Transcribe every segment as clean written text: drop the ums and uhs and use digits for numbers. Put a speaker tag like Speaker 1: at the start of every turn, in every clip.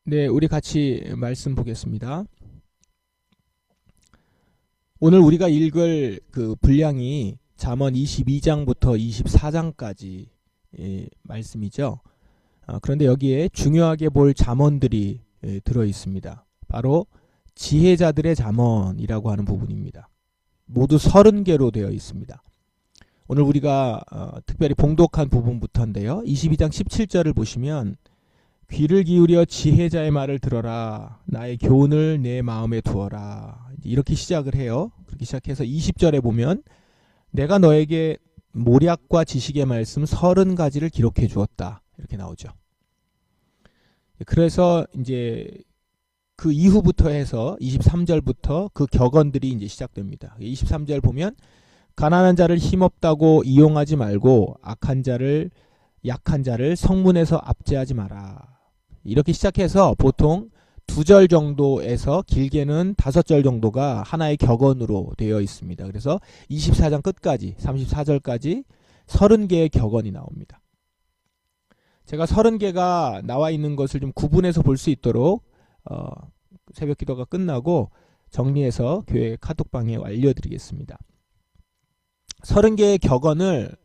Speaker 1: 네, 우리 같이 말씀 보겠습니다. 오늘 우리가 읽을 그 분량이 잠언 22장부터 24장까지 말씀이죠. 그런데 여기에 중요하게 볼 잠언들이 들어 있습니다. 바로 지혜자들의 잠언이라고 하는 부분입니다. 모두 30개로 되어 있습니다. 오늘 우리가 특별히 봉독한 부분부터인데요. 22장 17절을 보시면 귀를 기울여 지혜자의 말을 들어라. 나의 교훈을 내 마음에 두어라. 이렇게 시작을 해요. 그렇게 시작해서 20절에 보면 내가 너에게 모략과 지식의 말씀 30가지를 기록해 주었다. 이렇게 나오죠. 그래서 이제 그 이후부터 해서 23절부터 그 격언들이 이제 시작됩니다. 23절 보면 가난한 자를 힘없다고 이용하지 말고 약한 자를 성문에서 압제하지 마라. 이렇게 시작해서 보통 2절 정도에서 길게는 5절 정도가 하나의 격언으로 되어 있습니다. 그래서 24장 끝까지 34절까지 30개의 격언이 나옵니다. 제가 30개가 나와 있는 것을 좀 구분해서 볼 수 있도록 새벽 기도가 끝나고 정리해서 교회 카톡방에 알려드리겠습니다. 30개의 격언을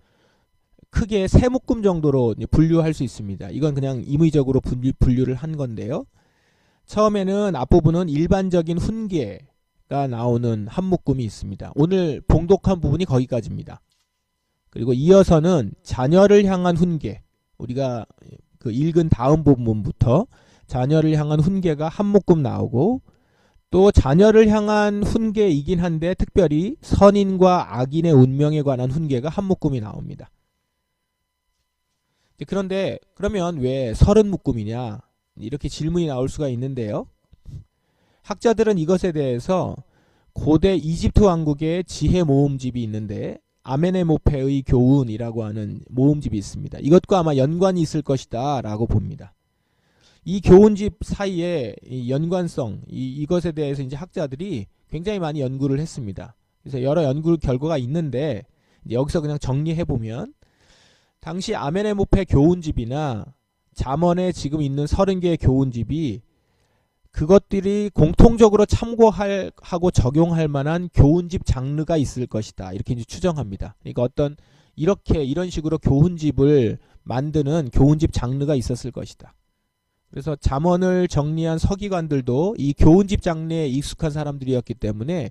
Speaker 1: 크게 세 묶음 정도로 분류할 수 있습니다. 이건 그냥 임의적으로 분류를 한 건데요. 처음에는 앞부분은 일반적인 훈계가 나오는 한 묶음이 있습니다. 오늘 봉독한 부분이 거기까지입니다. 그리고 이어서는 자녀를 향한 훈계, 우리가 그 읽은 다음 부분부터 자녀를 향한 훈계가 한 묶음 나오고, 또 자녀를 향한 훈계이긴 한데 특별히 선인과 악인의 운명에 관한 훈계가 한 묶음이 나옵니다. 그런데 그러면 왜 30묶음이냐 이렇게 질문이 나올 수가 있는데요. 학자들은 이것에 대해서 고대 이집트 왕국의 지혜 모음집이 있는데 아멘에모페의 교훈이라고 하는 모음집이 있습니다. 이것과 아마 연관이 있을 것이다 라고 봅니다. 이 교훈집 사이에 이 연관성, 이것에 대해서 이제 학자들이 굉장히 많이 연구를 했습니다. 그래서 여러 연구 결과가 있는데 여기서 그냥 정리해 보면, 당시 아멘에모페 교훈집이나 잠언에 지금 있는 30개의 교훈집이 그것들이 공통적으로 참고하고 적용할 만한 교훈집 장르가 있을 것이다. 이렇게 이제 추정합니다. 그러니까 이런 식으로 교훈집을 만드는 교훈집 장르가 있었을 것이다. 그래서 잠언을 정리한 서기관들도 이 교훈집 장르에 익숙한 사람들이었기 때문에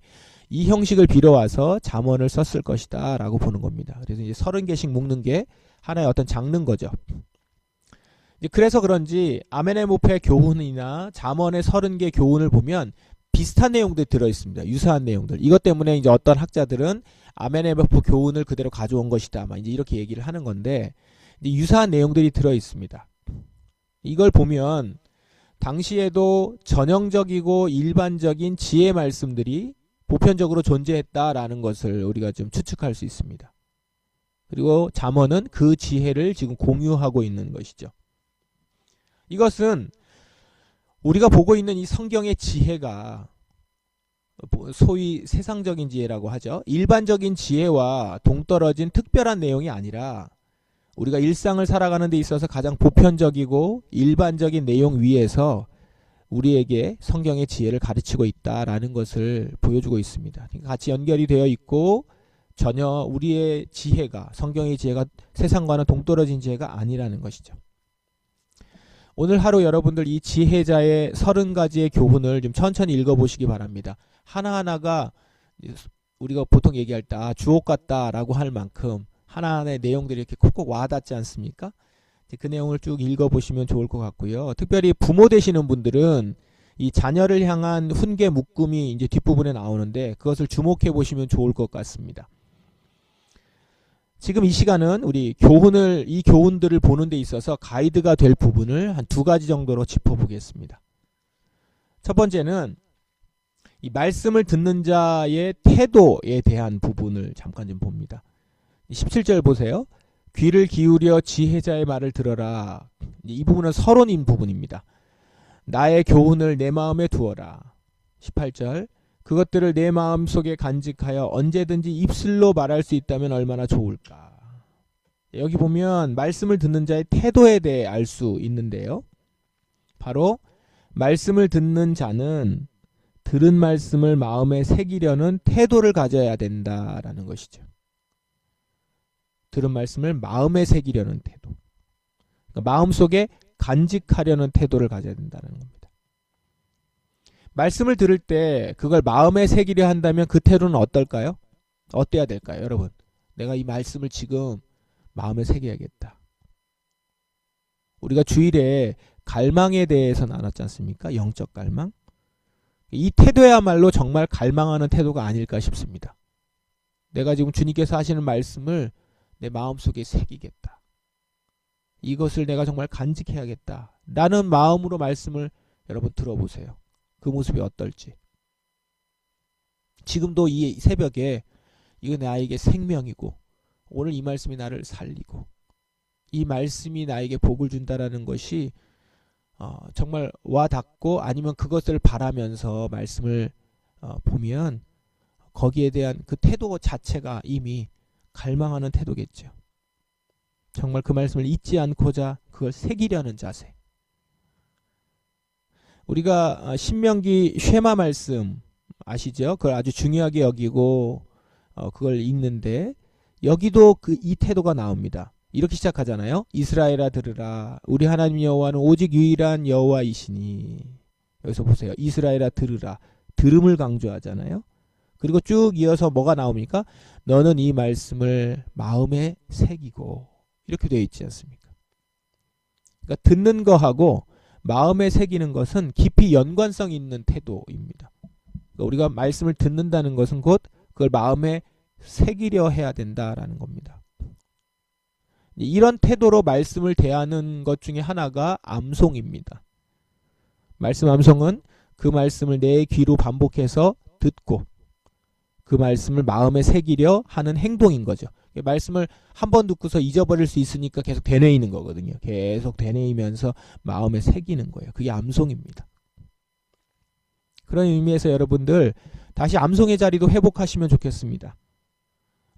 Speaker 1: 이 형식을 빌어와서 잠언을 썼을 것이다 라고 보는 겁니다. 그래서 이제 30개씩 묶는 게 하나의 어떤 장르인 거죠. 그래서 그런지 아멘에모페 교훈이나 잠언의 30개 교훈을 보면 비슷한 내용들이 들어있습니다. 유사한 내용들. 이것 때문에 이제 어떤 학자들은 아멘에모페 교훈을 그대로 가져온 것이다, 이제 이렇게 얘기를 하는 건데, 이제 유사한 내용들이 들어있습니다. 이걸 보면 당시에도 전형적이고 일반적인 지혜 말씀들이 보편적으로 존재했다라는 것을 우리가 좀 추측할 수 있습니다. 그리고 잠언은 그 지혜를 지금 공유하고 있는 것이죠. 이것은 우리가 보고 있는 이 성경의 지혜가 소위 세상적인 지혜라고 하죠. 일반적인 지혜와 동떨어진 특별한 내용이 아니라 우리가 일상을 살아가는 데 있어서 가장 보편적이고 일반적인 내용 위에서 우리에게 성경의 지혜를 가르치고 있다라는 것을 보여주고 있습니다. 같이 연결이 되어 있고 전혀 우리의 지혜가, 성경의 지혜가 세상과는 동떨어진 지혜가 아니라는 것이죠. 오늘 하루 여러분들 이 지혜자의 30가지의 교훈을 좀 천천히 읽어보시기 바랍니다. 하나하나가 우리가 보통 얘기할 때 주옥 같다라고 할 만큼 하나하나의 내용들이 이렇게 콕콕 와닿지 않습니까? 그 내용을 쭉 읽어보시면 좋을 것 같고요. 특별히 부모 되시는 분들은 이 자녀를 향한 훈계 묶음이 이제 뒷부분에 나오는데 그것을 주목해 보시면 좋을 것 같습니다. 지금 이 시간은 우리 이 교훈들을 보는 데 있어서 가이드가 될 부분을 한 2가지 정도로 짚어보겠습니다. 첫 번째는 이 말씀을 듣는 자의 태도에 대한 부분을 잠깐 좀 봅니다. 17절 보세요. 귀를 기울여 지혜자의 말을 들어라. 이 부분은 서론인 부분입니다. 나의 교훈을 내 마음에 두어라. 18절. 그것들을 내 마음속에 간직하여 언제든지 입술로 말할 수 있다면 얼마나 좋을까. 여기 보면 말씀을 듣는 자의 태도에 대해 알 수 있는데요. 바로 말씀을 듣는 자는 들은 말씀을 마음에 새기려는 태도를 가져야 된다라는 것이죠. 들은 말씀을 마음에 새기려는 태도. 그러니까 마음속에 간직하려는 태도를 가져야 된다는 겁니다. 말씀을 들을 때 그걸 마음에 새기려 한다면 그 태도는 어떨까요? 어때야 될까요, 여러분? 내가 이 말씀을 지금 마음에 새겨야겠다. 우리가 주일에 갈망에 대해서 나눴지 않습니까? 영적 갈망. 이 태도야말로 정말 갈망하는 태도가 아닐까 싶습니다. 내가 지금 주님께서 하시는 말씀을 내 마음속에 새기겠다. 이것을 내가 정말 간직해야겠다. 라는 마음으로 말씀을 여러분 들어보세요. 그 모습이 어떨지. 지금도 이 새벽에 이거 나에게 생명이고 오늘 이 말씀이 나를 살리고 이 말씀이 나에게 복을 준다라는 것이 정말 와 닿고 아니면 그것을 바라면서 말씀을 보면 거기에 대한 그 태도 자체가 이미 갈망하는 태도겠죠. 정말 그 말씀을 잊지 않고자 그걸 새기려는 자세. 우리가 신명기 쉐마 말씀 아시죠? 그걸 아주 중요하게 여기고 그걸 읽는데 여기도 이 태도가 나옵니다. 이렇게 시작하잖아요. 이스라엘아 들으라. 우리 하나님 여호와는 오직 유일한 여호와이시니. 여기서 보세요. 이스라엘아 들으라. 들음을 강조하잖아요. 그리고 쭉 이어서 뭐가 나옵니까? 너는 이 말씀을 마음에 새기고. 이렇게 되어 있지 않습니까? 그러니까 듣는 거하고 마음에 새기는 것은 깊이 연관성 있는 태도입니다. 그러니까 우리가 말씀을 듣는다는 것은 곧 그걸 마음에 새기려 해야 된다라는 겁니다. 이런 태도로 말씀을 대하는 것 중에 하나가 암송입니다. 말씀 암송은 그 말씀을 내 귀로 반복해서 듣고 그 말씀을 마음에 새기려 하는 행동인 거죠. 말씀을 한 번 듣고서 잊어버릴 수 있으니까 계속 되뇌이는 거거든요. 계속 되뇌이면서 마음에 새기는 거예요. 그게 암송입니다. 그런 의미에서 여러분들 다시 암송의 자리도 회복하시면 좋겠습니다.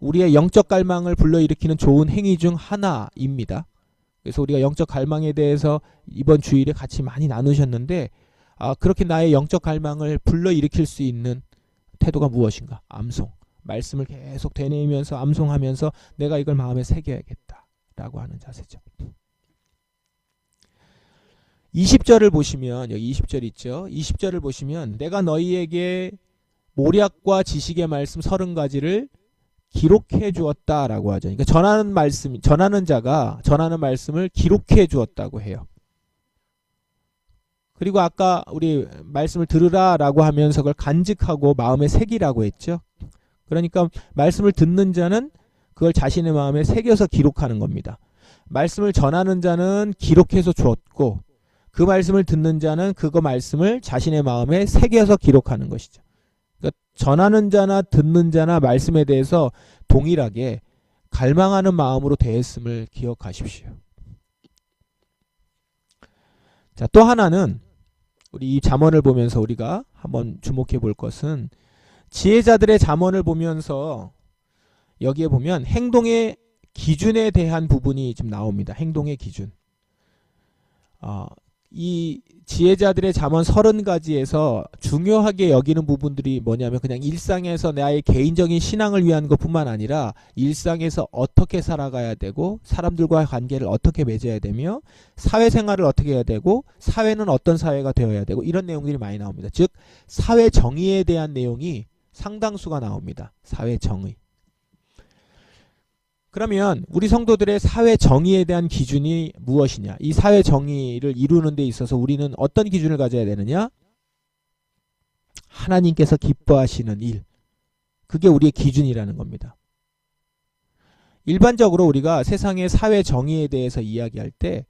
Speaker 1: 우리의 영적 갈망을 불러일으키는 좋은 행위 중 하나입니다. 그래서 우리가 영적 갈망에 대해서 이번 주일에 같이 많이 나누셨는데 그렇게 나의 영적 갈망을 불러일으킬 수 있는 태도가 무엇인가? 암송. 말씀을 계속 되뇌이면서 암송하면서 내가 이걸 마음에 새겨야겠다라고 하는 자세죠. 20절을 보시면 여기 20절 있죠. 20절을 보시면 내가 너희에게 모략과 지식의 말씀 30가지를 기록해 주었다라고 하죠. 그러니까 전하는 자가 전하는 말씀을 기록해 주었다고 해요. 그리고 아까 우리 말씀을 들으라라고 하면서 그걸 간직하고 마음에 새기라고 했죠. 그러니까 말씀을 듣는 자는 그걸 자신의 마음에 새겨서 기록하는 겁니다. 말씀을 전하는 자는 기록해서 주었고 그 말씀을 듣는 자는 그거 말씀을 자신의 마음에 새겨서 기록하는 것이죠. 그러니까 전하는 자나 듣는 자나 말씀에 대해서 동일하게 갈망하는 마음으로 대했음을 기억하십시오. 자, 또 하나는 우리 이 잠언을 보면서 우리가 한번 주목해 볼 것은 지혜자들의 잠언을 보면서 여기에 보면 행동의 기준에 대한 부분이 좀 나옵니다. 행동의 기준. 이 지혜자들의 잠언 30가지에서 중요하게 여기는 부분들이 뭐냐면 그냥 일상에서 나의 개인적인 신앙을 위한 것뿐만 아니라 일상에서 어떻게 살아가야 되고 사람들과의 관계를 어떻게 맺어야 되며 사회생활을 어떻게 해야 되고 사회는 어떤 사회가 되어야 되고 이런 내용들이 많이 나옵니다. 즉 사회 정의에 대한 내용이 상당수가 나옵니다. 사회 정의. 그러면 우리 성도들의 사회 정의에 대한 기준이 무엇이냐? 이 사회 정의를 이루는 데 있어서 우리는 어떤 기준을 가져야 되느냐? 하나님께서 기뻐하시는 일. 그게 우리의 기준이라는 겁니다. 일반적으로 우리가 세상의 사회 정의에 대해서 이야기할 때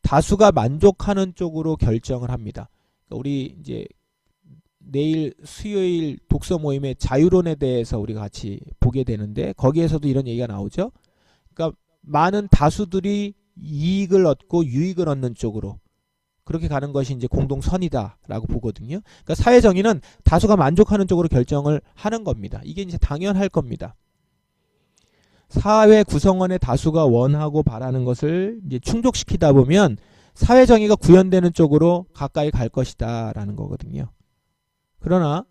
Speaker 1: 다수가 만족하는 쪽으로 결정을 합니다. 그러니까 우리 이제 내일 수요일 독서 모임의 자유론에 대해서 우리가 같이 보게 되는데 거기에서도 이런 얘기가 나오죠. 그러니까 많은 다수들이 이익을 얻고 유익을 얻는 쪽으로 그렇게 가는 것이 이제 공동선이다라고 보거든요. 그러니까 사회 정의는 다수가 만족하는 쪽으로 결정을 하는 겁니다. 이게 이제 당연할 겁니다. 사회 구성원의 다수가 원하고 바라는 것을 이제 충족시키다 보면 사회 정의가 구현되는 쪽으로 가까이 갈 것이다 라는 거거든요. 그러나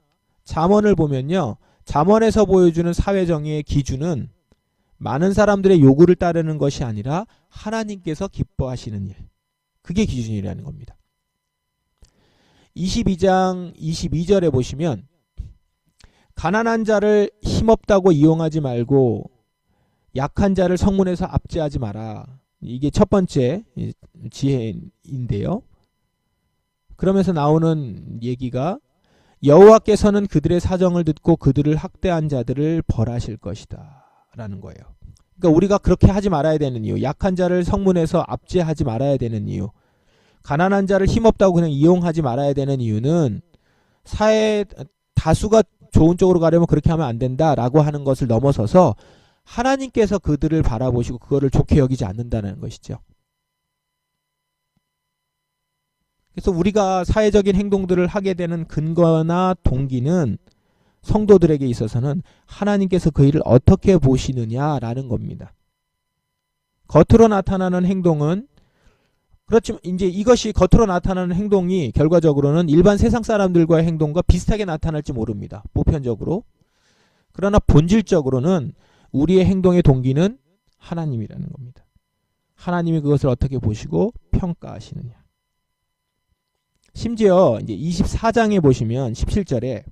Speaker 1: 잠언을 보면요, 잠언에서 보여주는 사회 정의의 기준은 많은 사람들의 요구를 따르는 것이 아니라 하나님께서 기뻐하시는 일, 그게 기준이라는 겁니다. 22장 22절에 보시면 가난한 자를 힘없다고 이용하지 말고 약한 자를 성문에서 압제하지 마라. 이게 첫 번째 지혜인데요. 그러면서 나오는 얘기가 여호와께서는 그들의 사정을 듣고 그들을 학대한 자들을 벌하실 것이다 라는 거예요. 그러니까 우리가 그렇게 하지 말아야 되는 이유, 약한 자를 성문에서 압제하지 말아야 되는 이유, 가난한 자를 힘없다고 그냥 이용하지 말아야 되는 이유는 사회 다수가 좋은 쪽으로 가려면 그렇게 하면 안 된다라고 하는 것을 넘어서서 하나님께서 그들을 바라보시고 그거를 좋게 여기지 않는다는 것이죠. 그래서 우리가 사회적인 행동들을 하게 되는 근거나 동기는 성도들에게 있어서는 하나님께서 그 일을 어떻게 보시느냐라는 겁니다. 겉으로 나타나는 행동은 그렇지만 이제 이것이 겉으로 나타나는 행동이 결과적으로는 일반 세상 사람들과의 행동과 비슷하게 나타날지 모릅니다. 보편적으로. 그러나 본질적으로는 우리의 행동의 동기는 하나님이라는 겁니다. 하나님이 그것을 어떻게 보시고 평가하시느냐. 심지어 이제 24장에 보시면 17절에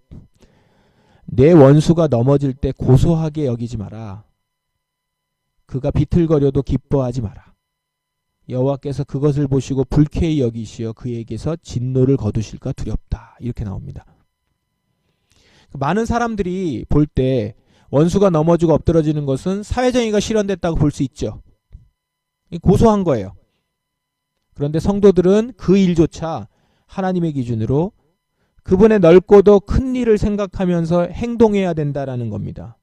Speaker 1: 내 원수가 넘어질 때 고소하게 여기지 마라. 그가 비틀거려도 기뻐하지 마라. 여호와께서 그것을 보시고 불쾌히 여기시어 그에게서 진노를 거두실까 두렵다. 이렇게 나옵니다. 많은 사람들이 볼 때 원수가 넘어지고 엎드러지는 것은 사회정의가 실현됐다고 볼 수 있죠. 고소한 거예요. 그런데 성도들은 그 일조차 하나님의 기준으로 그분의 넓고도 큰 일을 생각하면서 행동해야 된다라는 겁니다.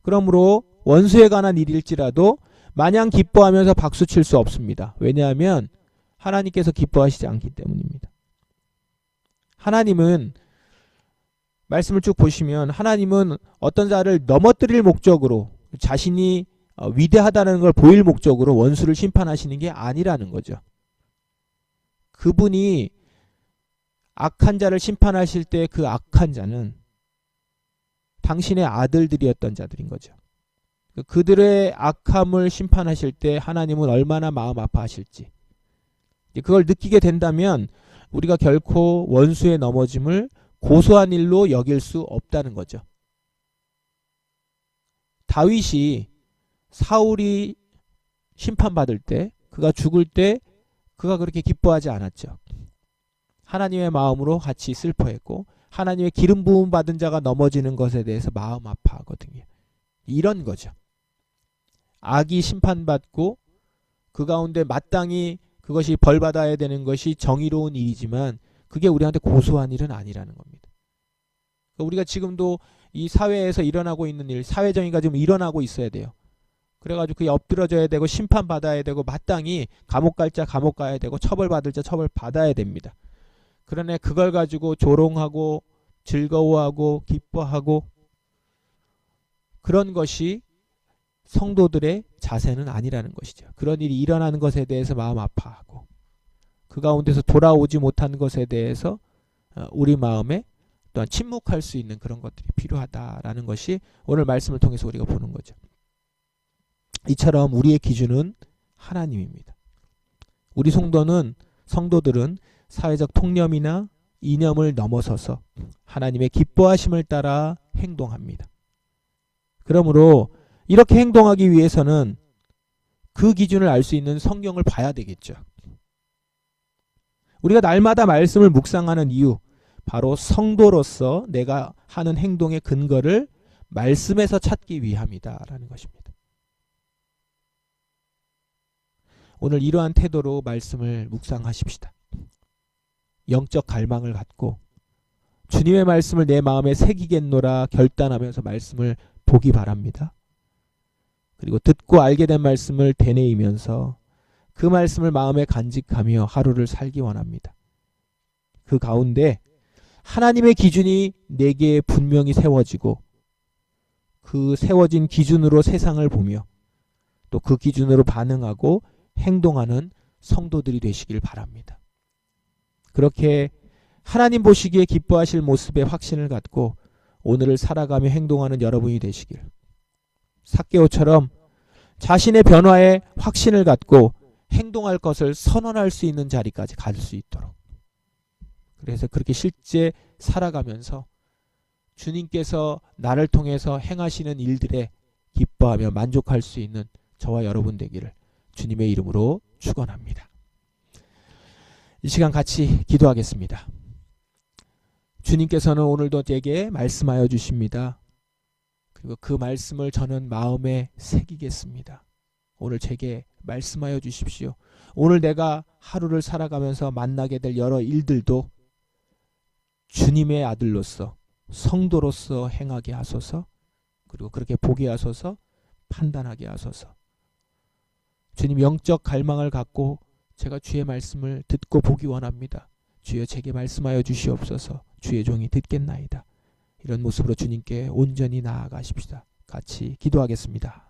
Speaker 1: 그러므로 원수에 관한 일일지라도 마냥 기뻐하면서 박수칠 수 없습니다. 왜냐하면 하나님께서 기뻐하시지 않기 때문입니다. 하나님은 말씀을 쭉 보시면 하나님은 어떤 자를 넘어뜨릴 목적으로 자신이 위대하다는 걸 보일 목적으로 원수를 심판하시는 게 아니라는 거죠. 그분이 악한 자를 심판하실 때 그 악한 자는 당신의 아들들이었던 자들인 거죠. 그들의 악함을 심판하실 때 하나님은 얼마나 마음 아파하실지 그걸 느끼게 된다면 우리가 결코 원수의 넘어짐을 고소한 일로 여길 수 없다는 거죠. 다윗이 사울이 심판받을 때 그가 죽을 때 그가 그렇게 기뻐하지 않았죠. 하나님의 마음으로 같이 슬퍼했고 하나님의 기름 부음 받은 자가 넘어지는 것에 대해서 마음 아파하거든요. 이런 거죠. 악이 심판받고 그 가운데 마땅히 그것이 벌받아야 되는 것이 정의로운 일이지만 그게 우리한테 고소한 일은 아니라는 겁니다. 우리가 지금도 이 사회에서 일어나고 있는 일, 사회정의가 지금 일어나고 있어야 돼요. 그래가지고 그게 엎드러져야 되고 심판받아야 되고 마땅히 감옥 갈 자 감옥 가야 되고 처벌받을 자 처벌받아야 됩니다. 그러나 그걸 가지고 조롱하고 즐거워하고 기뻐하고 그런 것이 성도들의 자세는 아니라는 것이죠. 그런 일이 일어나는 것에 대해서 마음 아파하고 그 가운데서 돌아오지 못한 것에 대해서 우리 마음에 또한 침묵할 수 있는 그런 것들이 필요하다라는 것이 오늘 말씀을 통해서 우리가 보는 거죠. 이처럼 우리의 기준은 하나님입니다. 우리 성도들은 사회적 통념이나 이념을 넘어서서 하나님의 기뻐하심을 따라 행동합니다. 그러므로 이렇게 행동하기 위해서는 그 기준을 알 수 있는 성경을 봐야 되겠죠. 우리가 날마다 말씀을 묵상하는 이유, 바로 성도로서 내가 하는 행동의 근거를 말씀에서 찾기 위함이다라는 것입니다. 오늘 이러한 태도로 말씀을 묵상하십시다. 영적 갈망을 갖고 주님의 말씀을 내 마음에 새기겠노라 결단하면서 말씀을 보기 바랍니다. 그리고 듣고 알게 된 말씀을 되뇌이면서 그 말씀을 마음에 간직하며 하루를 살기 원합니다. 그 가운데 하나님의 기준이 내게 분명히 세워지고 그 세워진 기준으로 세상을 보며 또 그 기준으로 반응하고 행동하는 성도들이 되시길 바랍니다. 그렇게 하나님 보시기에 기뻐하실 모습에 확신을 갖고 오늘을 살아가며 행동하는 여러분이 되시길, 삭개오처럼 자신의 변화에 확신을 갖고 행동할 것을 선언할 수 있는 자리까지 갈 수 있도록, 그래서 그렇게 실제 살아가면서 주님께서 나를 통해서 행하시는 일들에 기뻐하며 만족할 수 있는 저와 여러분 되기를 주님의 이름으로 축원합니다. 이 시간 같이 기도하겠습니다. 주님께서는 오늘도 제게 말씀하여 주십니다. 그리고 그 말씀을 저는 마음에 새기겠습니다. 오늘 제게 말씀하여 주십시오. 오늘 내가 하루를 살아가면서 만나게 될 여러 일들도 주님의 아들로서, 성도로서 행하게 하소서. 그리고 그렇게 보게 하소서, 판단하게 하소서. 주님, 영적 갈망을 갖고 제가 주의 말씀을 듣고 보기 원합니다. 주여 제게 말씀하여 주시옵소서. 주의 종이 듣겠나이다. 이런 모습으로 주님께 온전히 나아가십시다. 같이 기도하겠습니다.